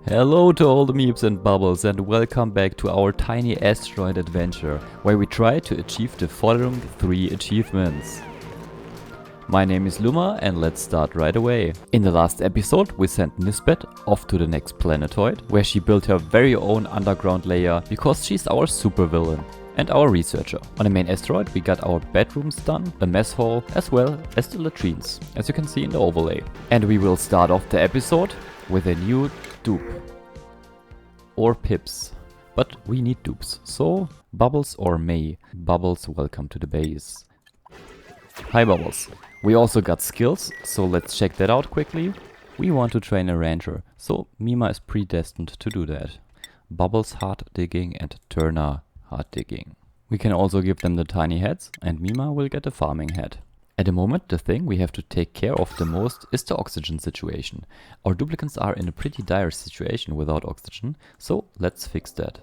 Hello to all the meeps and bubbles and welcome back to our tiny asteroid adventure, where we try to achieve the following 3 achievements. My name is Luma and let's start right away. In the last episode we sent Nisbet off to the next planetoid, where she built her very own underground layer because she's our supervillain and our researcher. On the main asteroid we got our bedrooms done, a mess hall, as well as the latrines, as you can see in the overlay. And we will start off the episode with a new dupe. Or pips. But we need dupes. So, Bubbles or May? Bubbles, welcome to the base. Hi Bubbles. We also got skills, so let's check that out quickly. We want to train a rancher, so Mima is predestined to do that. Bubbles hard digging and Turner hard digging. We can also give them the tiny heads and Mima will get a farming head. At the moment, the thing we have to take care of the most is the oxygen situation. Our duplicants are in a pretty dire situation without oxygen, so let's fix that.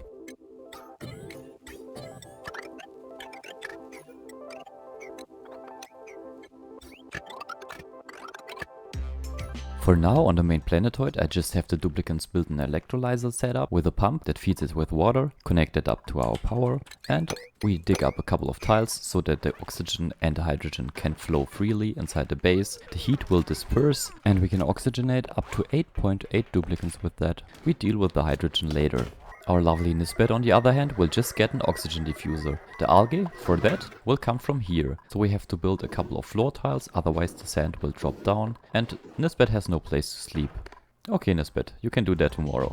For now, on the main planetoid, I just have the duplicants build an electrolyzer setup with a pump that feeds it with water, connect it up to our power, and we dig up a couple of tiles so that the oxygen and the hydrogen can flow freely inside the base. The heat will disperse and we can oxygenate up to 8.8 duplicants with that. We deal with the hydrogen later. Our lovely Nisbet, on the other hand, will just get an oxygen diffuser. The algae, for that, will come from here. So we have to build a couple of floor tiles, otherwise the sand will drop down. And Nisbet has no place to sleep. Okay Nisbet, you can do that tomorrow.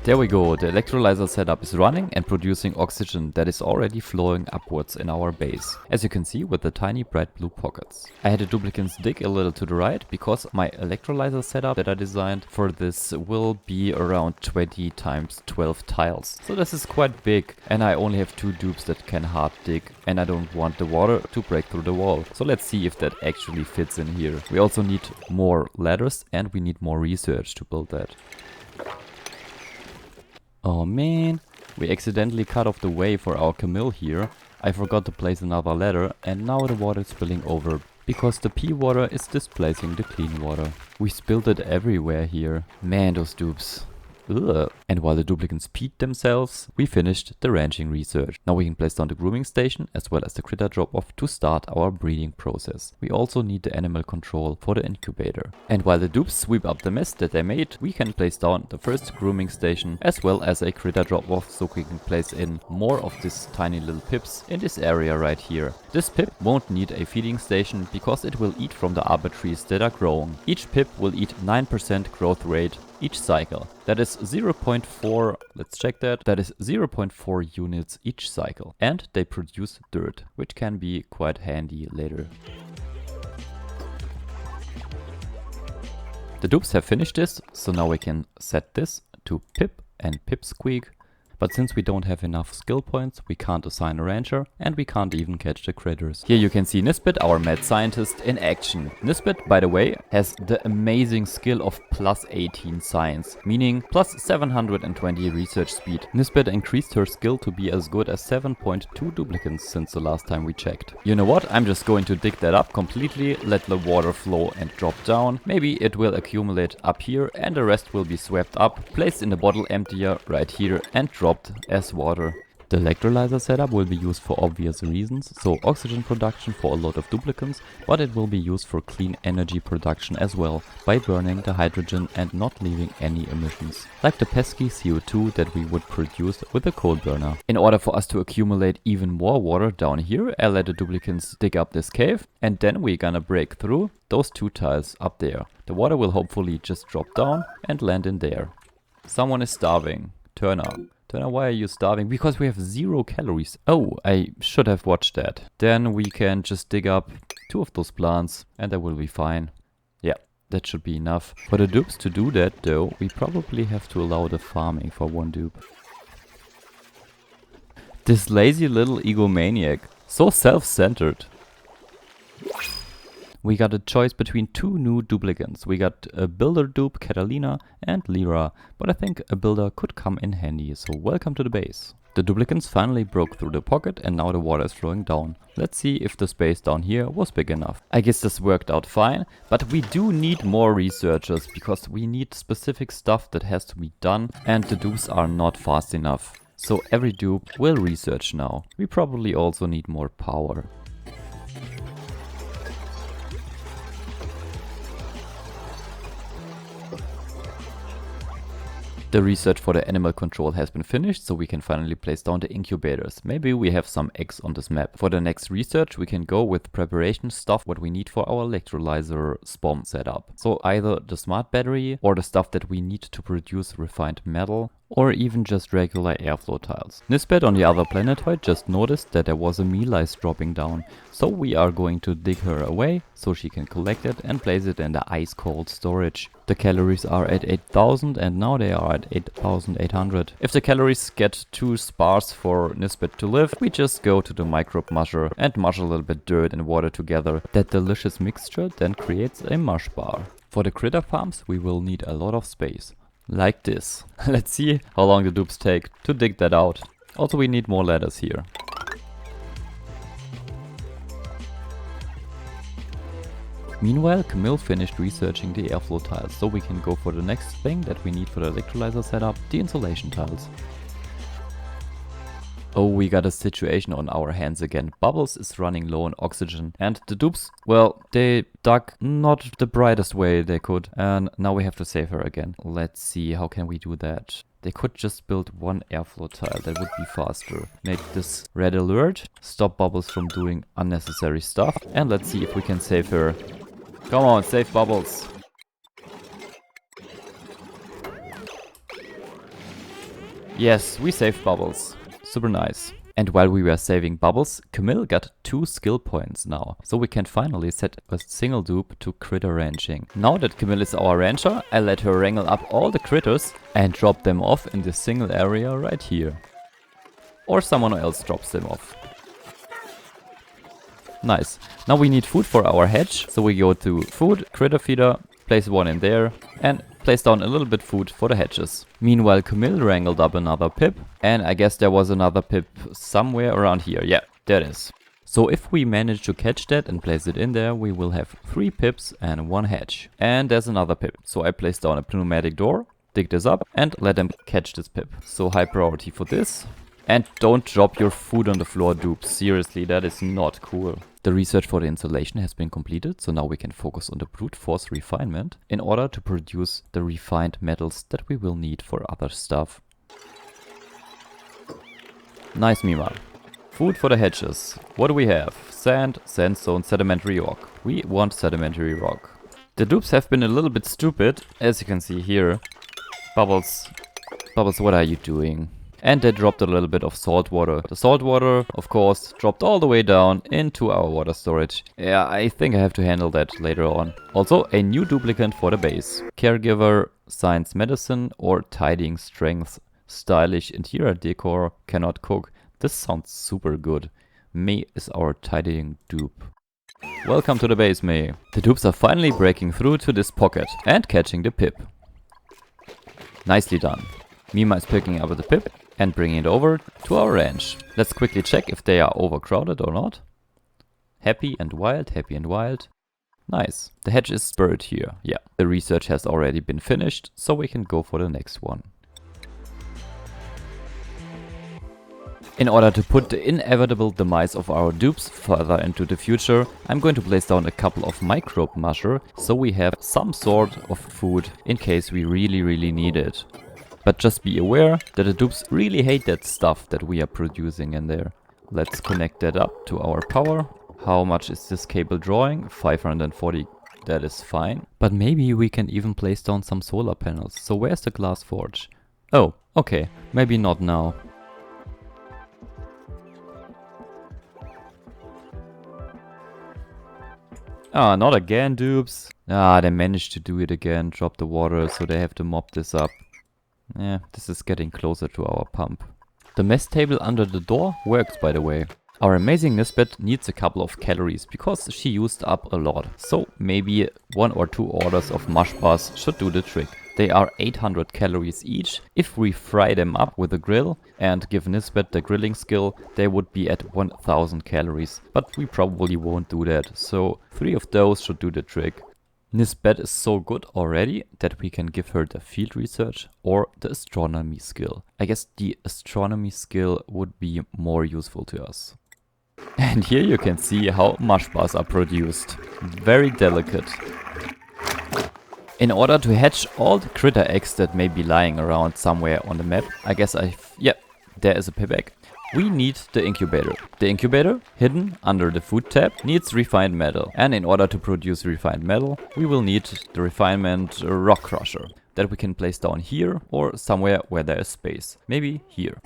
There we go, the electrolyzer setup is running and producing oxygen that is already flowing upwards in our base. As you can see with the tiny bright blue pockets. I had the duplicants dig a little to the right because my electrolyzer setup that I designed for this will be around 20 times 12 tiles. So this is quite big and I only have 2 dupes that can hard dig and I don't want the water to break through the wall. So let's see if that actually fits in here. We also need more ladders and we need more research to build that. Oh man, we accidentally cut off the way for our Camille here. I forgot to place another ladder and now the water is spilling over because the pea water is displacing the clean water. We spilled it everywhere here. Man, those dupes. Ugh. And while the duplicants peed themselves, we finished the ranching research. Now we can place down the grooming station as well as the critter drop-off to start our breeding process. We also need the animal control for the incubator. And while the dupes sweep up the mess that they made, we can place down the first grooming station as well as a critter drop-off so we can place in more of these tiny little pips in this area right here. This pip won't need a feeding station because it will eat from the arbor trees that are growing. Each pip will eat 9% growth rate each cycle. That is 0.4, let's check that. That is 0.4 units each cycle. And they produce dirt, which can be quite handy later. The dupes have finished this, so now we can set this to pip and pipsqueak. But since we don't have enough skill points, we can't assign a rancher and we can't even catch the critters. Here you can see Nisbet, our mad scientist, in action. Nisbet, by the way, has the amazing skill of plus 18 science, meaning plus 720 research speed. Nisbet increased her skill to be as good as 7.2 duplicants since the last time we checked. You know what? I'm just going to dig that up completely, let the water flow and drop down. Maybe it will accumulate up here and the rest will be swept up, placed in the bottle emptier right here and dropped as water. The electrolyzer setup will be used for obvious reasons, so oxygen production for a lot of duplicants, but it will be used for clean energy production as well, by burning the hydrogen and not leaving any emissions, like the pesky CO2 that we would produce with a coal burner. In order for us to accumulate even more water down here, I'll let the duplicants dig up this cave, and then we're gonna break through those 2 tiles up there. The water will hopefully just drop down and land in there. Someone is starving. Turner. Turner, why are you starving? Because we have 0 calories. Oh, I should have watched that. Then we can just dig up 2 of those plants and that will be fine. Yeah, that should be enough. For the dupes to do that though, we probably have to allow the farming for 1 dupe. This lazy little egomaniac. So self-centered. We got a choice between 2 new duplicants. We got a builder dupe, Catalina, and Lyra, but I think a builder could come in handy, so welcome to the base. The Duplicants finally broke through the pocket and now the water is flowing down. Let's see if the space down here was big enough. I guess this worked out fine, but we do need more researchers because we need specific stuff that has to be done and the dupes are not fast enough. So every dupe will research now. We probably also need more power. The research for the animal control has been finished, so we can finally place down the incubators. Maybe we have some eggs on this map. For the next research we can go with preparation stuff what we need for our electrolyzer Spom setup. So either the smart battery or the stuff that we need to produce refined metal, or even just regular airflow tiles. Nisbet on the other planetoid just noticed that there was a meal ice dropping down, so we are going to dig her away so she can collect it and place it in the ice cold storage. The calories are at 8000 and now they are at 8800. If the calories get too sparse for Nisbet to live, we just go to the microbe musher and mush a little bit dirt and water together. That delicious mixture then creates a mush bar. For the critter farms we will need a lot of space. Like this. Let's see how long the dupes take to dig that out. Also we need more ladders here. Meanwhile, Camille finished researching the airflow tiles, so we can go for the next thing that we need for the electrolyzer setup, the insulation tiles. Oh, we got a situation on our hands again. Bubbles is running low on oxygen and the dupes, well, they dug not the brightest way they could and now we have to save her again. Let's see, how can we do that? They could just build one airflow tile, that would be faster. Make this red alert, stop Bubbles from doing unnecessary stuff, and let's see if we can save her. Come on, save Bubbles. Yes, we saved Bubbles. Super nice. And while we were saving Bubbles, Camille got 2 skill points now. So we can finally set a single dupe to critter ranching. Now that Camille is our rancher, I let her wrangle up all the critters and drop them off in this single area right here. Or someone else drops them off. Nice. Now we need food for our hatch. So we go to food, critter feeder, place one in there and place down a little bit food for the hatches. Meanwhile, Camille wrangled up another pip, and I guess there was another pip somewhere around here. Yeah, there it is. So if we manage to catch that and place it in there, we will have 3 pips and 1 hatch. And there's another pip. So I place down a pneumatic door, dig this up and let them catch this pip. So high priority for this. And don't drop your food on the floor, dupes. Seriously, that is not cool. The research for the insulation has been completed, so now we can focus on the brute force refinement in order to produce the refined metals that we will need for other stuff. Nice, Mima. Food for the hatches. What do we have? Sand, sandstone, sedimentary rock. We want sedimentary rock. The dupes have been a little bit stupid, as you can see here. Bubbles, what are you doing? And they dropped a little bit of salt water. The salt water, of course, dropped all the way down into our water storage. Yeah, I think I have to handle that later on. Also, a new duplicant for the base. Caregiver, science medicine, or tidying strength. Stylish interior decor, cannot cook. This sounds super good. May is our tidying dupe. Welcome to the base, May. The dupes are finally breaking through to this pocket and catching the pip. Nicely done. Mima is picking up the pip and bringing it over to our ranch. Let's quickly check if they are overcrowded or not. Happy and wild, happy and wild. Nice. The hatch is buried here. Yeah, the research has already been finished, so we can go for the next one. In order to put the inevitable demise of our dupes further into the future, I'm going to place down a couple of microbe musher, so we have some sort of food in case we really need it. But just be aware that the dupes really hate that stuff that we are producing in there. Let's connect that up to our power. How much is this cable drawing? 540. That is fine. But maybe we can even place down some solar panels. So where's the glass forge? Oh, okay. Maybe not now. Ah, not again, dupes. Ah, they managed to do it again. Drop the water, so they have to mop this up. Yeah, this is getting closer to our pump. The mess table under the door works, by the way. Our amazing Nisbet needs a couple of calories because she used up a lot. So maybe 1 or 2 orders of mush bars should do the trick. They are 800 calories each. If we fry them up with a grill and give Nisbet the grilling skill, they would be at 1000 calories. But we probably won't do that, so 3 of those should do the trick. Nisbet is so good already that we can give her the field research or the astronomy skill. I guess the astronomy skill would be more useful to us. And here you can see how mush bars are produced. Very delicate. In order to hatch all the critter eggs that may be lying around somewhere on the map, I guess there is a pip egg. We need the incubator. The incubator, hidden under the food tab, needs refined metal. And in order to produce refined metal, we will need the refinement rock crusher that we can place down here or somewhere where there is space. Maybe here.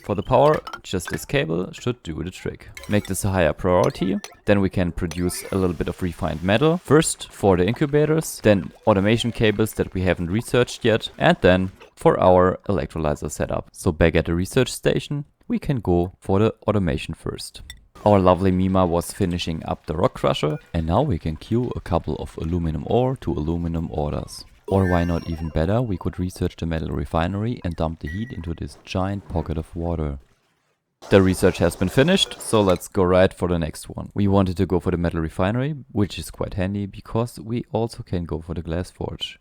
For the power, just this cable should do the trick. Make this a higher priority, then we can produce a little bit of refined metal. First for the incubators, then automation cables that we haven't researched yet, and then for our electrolyzer setup. So back at the research station, we can go for the automation first. Our lovely Mima was finishing up the rock crusher, and now we can queue a couple of aluminum ore to aluminum orders. Or why not even better, we could research the metal refinery and dump the heat into this giant pocket of water. The research has been finished, so let's go right for the next one. We wanted to go for the metal refinery, which is quite handy because we also can go for the glass forge.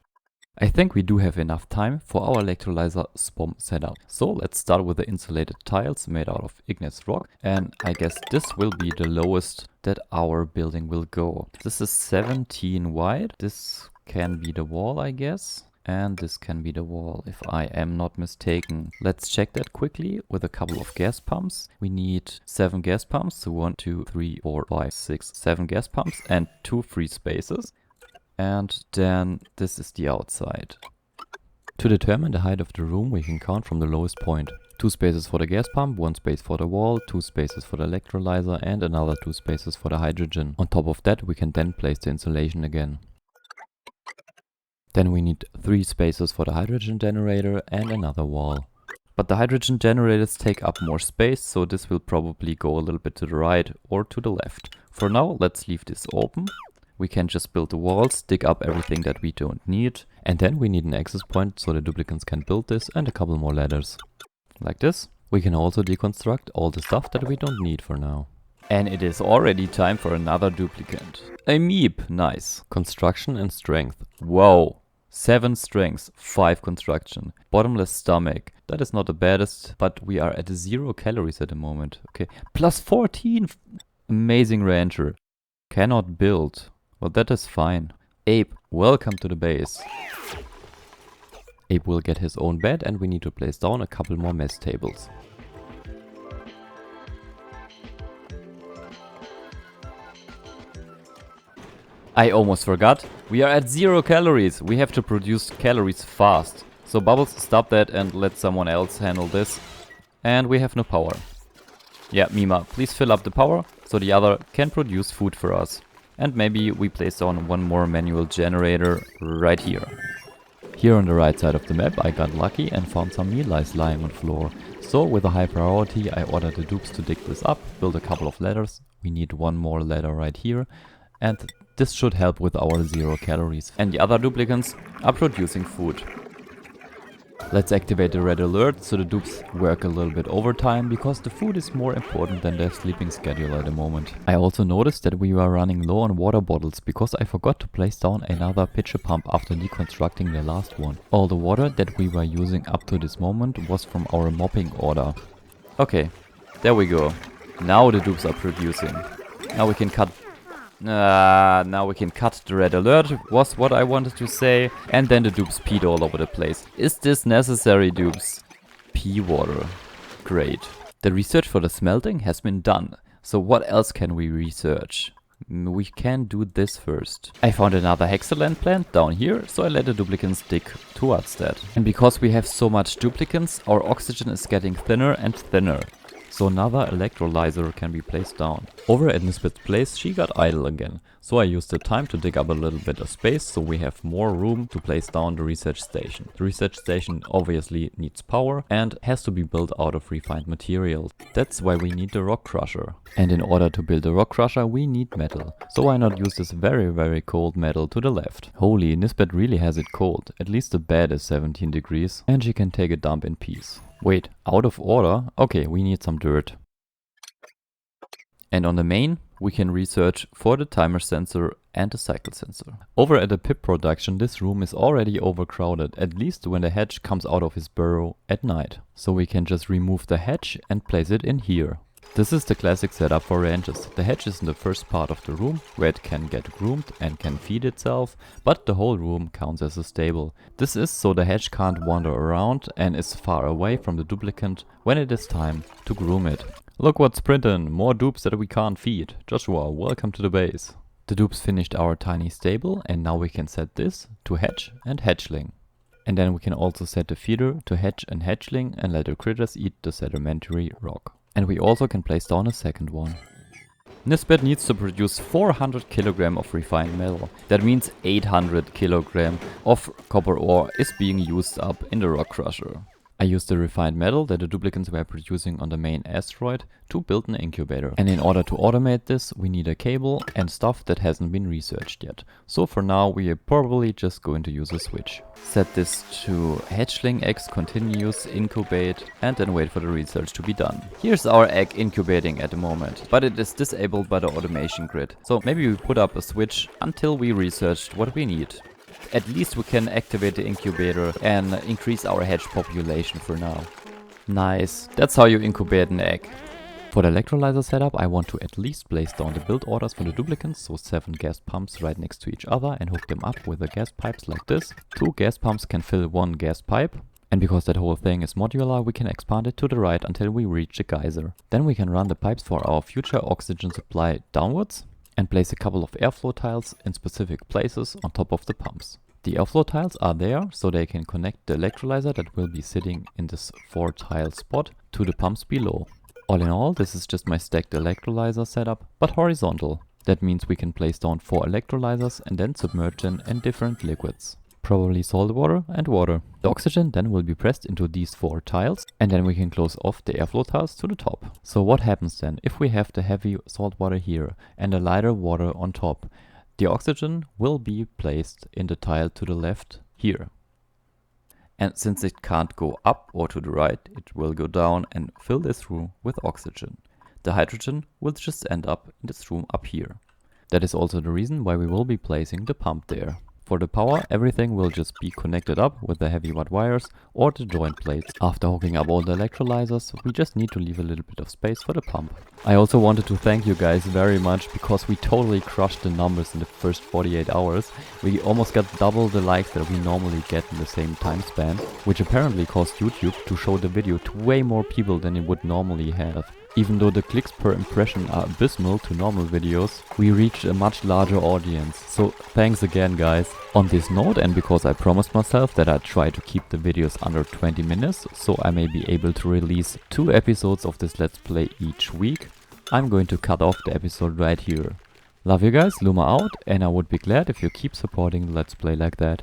I think we do have enough time for our electrolyzer Spom setup. So let's start with the insulated tiles made out of igneous rock, and I guess this will be the lowest that our building will go. This is 17 wide. This can be the wall, I guess. And this can be the wall, if I am not mistaken. Let's check that quickly with a couple of gas pumps. We need 7 gas pumps. So 1, 2, 3, 4, 5, 6, 7 gas pumps and 2 free spaces. And then this is the outside. To determine the height of the room, we can count from the lowest point. 2 spaces for the gas pump, 1 space for the wall, 2 spaces for the electrolyzer and another 2 spaces for the hydrogen. On top of that, we can then place the insulation again. Then we need 3 spaces for the hydrogen generator and another wall. But the hydrogen generators take up more space, so this will probably go a little bit to the right or to the left. For now, let's leave this open. We can just build the walls, dig up everything that we don't need, and then we need an access point so the duplicants can build this and a couple more ladders. Like this. We can also deconstruct all the stuff that we don't need for now. And it is already time for another duplicant. A meep, nice. Construction and strength. Whoa. 7 strength, 5 construction. Bottomless stomach. That is not the baddest, but we are at 0 calories at the moment. Okay. Plus 14. Amazing rancher. Cannot build. Well, that is fine. Ape, welcome to the base. Ape will get his own bed and we need to place down a couple more mess tables. I almost forgot. We are at 0 calories. We have to produce calories fast. So Bubbles, stop that and let someone else handle this. And we have no power. Yeah, Mima, please fill up the power so the other can produce food for us. And maybe we place down 1 more manual generator right here. Here on the right side of the map I got lucky and found some meal lice lying on the floor. So with a high priority I ordered the dupes to dig this up, build a couple of ladders. We need 1 more ladder right here. And this should help with our 0 calories. And the other duplicants are producing food. Let's activate the red alert so the dupes work a little bit overtime, because the food is more important than their sleeping schedule at the moment. I also noticed that we were running low on water bottles because I forgot to place down another pitcher pump after deconstructing the last one. All the water that we were using up to this moment was from our mopping order. Okay, there we go. Now the dupes are producing. Now we can cut the red alert, was what I wanted to say. And then the dupes peed all over the place. Is this necessary, dupes? Pee water. Great. The research for the smelting has been done. So what else can we research? We can do this first. I found another hexaland plant down here, so I let the duplicants dig towards that. And because we have so much duplicants, our oxygen is getting thinner and thinner. So another electrolyzer can be placed down. Over at Nisbet's place she got idle again. So I used the time to dig up a little bit of space so we have more room to place down the research station. The research station obviously needs power and has to be built out of refined materials. That's why we need the rock crusher. And in order to build a rock crusher we need metal. So why not use this very cold metal to the left. Holy, Nisbet really has it cold. At least the bed is 17 degrees and she can take a dump in peace. Wait, out of order? Okay, we need some dirt. And on the main, we can research for the timer sensor and the cycle sensor. Over at the pip production, this room is already overcrowded, at least when the hedge comes out of his burrow at night. So we can just remove the hedge and place it in here. This is the classic setup for ranches. The hedge is in the first part of the room, where it can get groomed and can feed itself, but the whole room counts as a stable. This is so the hedge can't wander around and is far away from the duplicant when it is time to groom it. Look what's printing, more dupes that we can't feed. Joshua, welcome to the base. The dupes finished our tiny stable and now we can set this to hatch and hatchling. And then we can also set the feeder to hatch and hatchling and let the critters eat the sedimentary rock. And we also can place down a second one. Nisbet needs to produce 400 kg of refined metal. That means 800 kg of copper ore is being used up in the rock crusher. I used the refined metal that the duplicants were producing on the main asteroid to build an incubator. And in order to automate this, we need a cable and stuff that hasn't been researched yet. So for now, we are probably just going to use a switch. Set this to hatchling eggs continuous, incubate, and then wait for the research to be done. Here's our egg incubating at the moment, but it is disabled by the automation grid. So maybe we put up a switch until we researched what we need. At least we can activate the incubator and increase our hedge population for now. Nice, that's how you incubate an egg. For the electrolyzer setup, I want to at least place down the build orders for the duplicants, so 7 gas pumps right next to each other and hook them up with the gas pipes like this. 2 gas pumps can fill 1 gas pipe. And because that whole thing is modular, we can expand it to the right until we reach the geyser. Then we can run the pipes for our future oxygen supply downwards and place a couple of airflow tiles in specific places on top of the pumps. The airflow tiles are there so they can connect the electrolyzer that will be sitting in this 4 tile spot to the pumps below. All in all, this is just my stacked electrolyzer setup, but horizontal. That means we can place down 4 electrolyzers and then submerge them in different liquids. Probably salt water and water. The oxygen then will be pressed into these 4 tiles and then we can close off the airflow tiles to the top. So what happens then if we have the heavy salt water here and the lighter water on top? The oxygen will be placed in the tile to the left here. And since it can't go up or to the right, it will go down and fill this room with oxygen. The hydrogen will just end up in this room up here. That is also the reason why we will be placing the pump there. For the power, everything will just be connected up with the heavy watt wires or the joint plates. After hooking up all the electrolyzers, we just need to leave a little bit of space for the pump. I also wanted to thank you guys very much because we totally crushed the numbers in the first 48 hours. We almost got double the likes that we normally get in the same time span, which apparently caused YouTube to show the video to way more people than it would normally have. Even though the clicks per impression are abysmal to normal videos, we reached a much larger audience. So thanks again guys. On this note, and because I promised myself that I'd try to keep the videos under 20 minutes, so I may be able to release 2 episodes of this Let's Play each week, I'm going to cut off the episode right here. Love you guys, Luma out, and I would be glad if you keep supporting the Let's Play like that.